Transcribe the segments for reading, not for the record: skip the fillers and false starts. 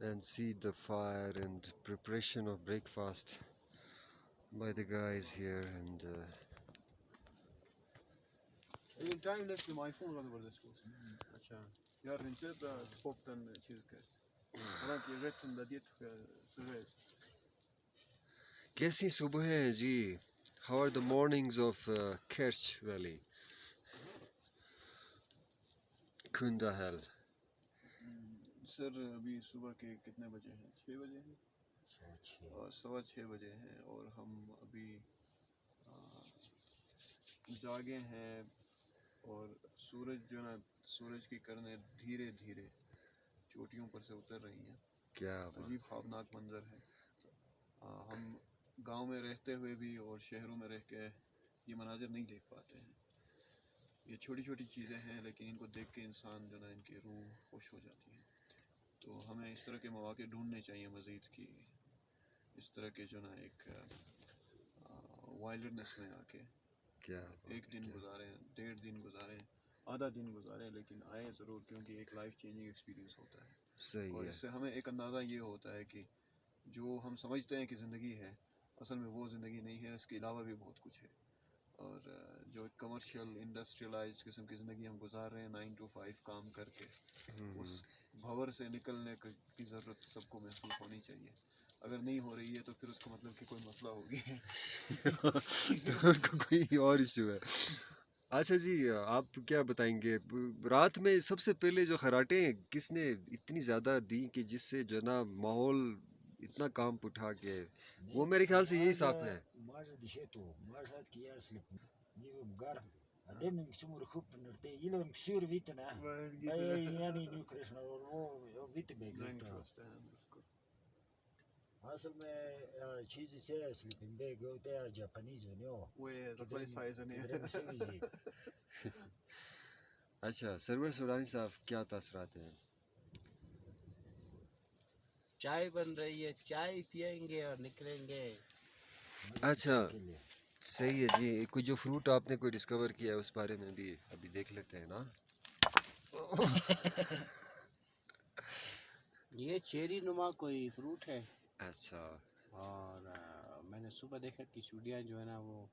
and see the fire and preparation of breakfast by the guys here. And این time left که iPhone رو برده سکوت اچھا یار رنچه دا پوپتن چیز کرد حالانکہ ریتن دا دیت سویز کیسی صبح ہے جی؟ How are the mornings of Kerch Valley, Kunda Hale? سر ابھی صبح کے کتنے بجے ہیں؟ 6 بجے ہیں اور 6:15 بجے ہیں اور ہم ابھی جاگے ہیں اور سورج جو نا سورج کی کرنیں دھیرے دھیرے چوٹیوں پر سے اتر رہی ہیں. کیا عجیب خوابناک منظر ہے. ہم گاؤں میں رہتے ہوئے بھی اور شہروں میں رہ کے یہ مناظر نہیں دیکھ پاتے ہیں. یہ چھوٹی چھوٹی چیزیں ہیں لیکن ان کو دیکھ کے انسان جو نا ان کی روح خوش ہو جاتی ہے. تو ہمیں اس طرح کے مواقع ڈھونڈنے چاہیے مزید کی اس طرح کے جو نا ایک وائلڈنس میں آ کے کیا ایک دن گزاریں 1.5 دن گزاریں آدھا دن گزاریں لیکن آئیں ضرور کیونکہ ایک لائف چینجنگ ایکسپیرینس ہوتا ہے. صحیح اور ہے. اس سے ہمیں ایک اندازہ یہ ہوتا ہے کہ جو ہم سمجھتے ہیں کہ زندگی ہے اصل میں وہ زندگی نہیں ہے, اس کے علاوہ بھی بہت کچھ ہے. اور جو ایک کمرشل انڈسٹریلائزڈ قسم کی زندگی ہم گزار رہے ہیں 9 to 5 کام کر کے, اس بھور سے نکلنے کی ضرورت سب کو محسوس ہونی چاہیے. اگر نہیں ہو رہی ہے تو پھر اس کا مطلب کہ کوئی مسئلہ ہوگی. کوئی اور ایشو ہے. اچھا جی, آپ کیا بتائیں گے رات میں سب سے پہلے جو خراٹیں کس نے اتنی زیادہ دی کہ جس سے جو نا ماحول اتنا کام اٹھا کے, وہ میرے خیال سے یہی صاحب ہے. اصل میں چیزی سے سلیپنگ بیگ ہوتا ہے جاپانیز ونیو اچھا سرور سورانی صاحب کیا تاثرات ہیں؟ چائے بن رہی ہے, چائے پیئیں گے اور نکلیں گے. اچھا صحیح ہے جی. کوئی جو فروٹ آپ نے کوئی ڈسکور کیا ہے اس بارے میں بھی ابھی دیکھ لیتے ہیں نا. یہ چیری نما کوئی فروٹ ہے. اچھا, اور میں نے صبح دیکھا کہ چڑیاں جو ہے نا وہ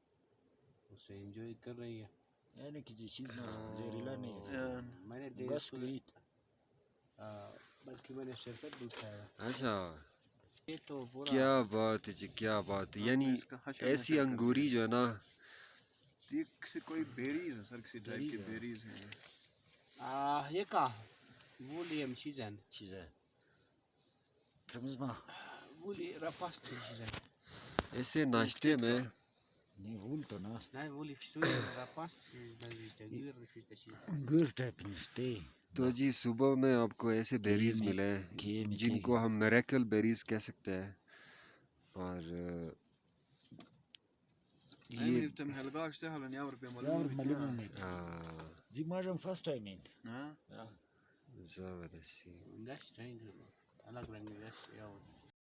اسے انجوائے کر رہی ہیں. یعنی کہ چیز زہریلا نہیں ہے. میں نے بلکہ میں نے شرکت بھی اٹھایا. اچھا یہ تو پورا کیا بات ہے جی, کیا بات ہے. یعنی ایسی انگوری جو ہے نا, کوئی بیریز ہیں سر, کسی ٹائپ کی بیریز ہیں. یہ کا وولیم چیزن وولی رپاست چیزن ایسے ناشتے میں نہیں وول تو ناست نہیں وولی فسوی رپاست گور ٹائپ نشتے. تو جی صبح میں آپ کو ایسے بیریز ملے جن کو ہم میریکل بیریز کہہ سکتے ہیں. اور یہ جی ماجم فرسٹ ٹائم ان زبردستی الگ رنگ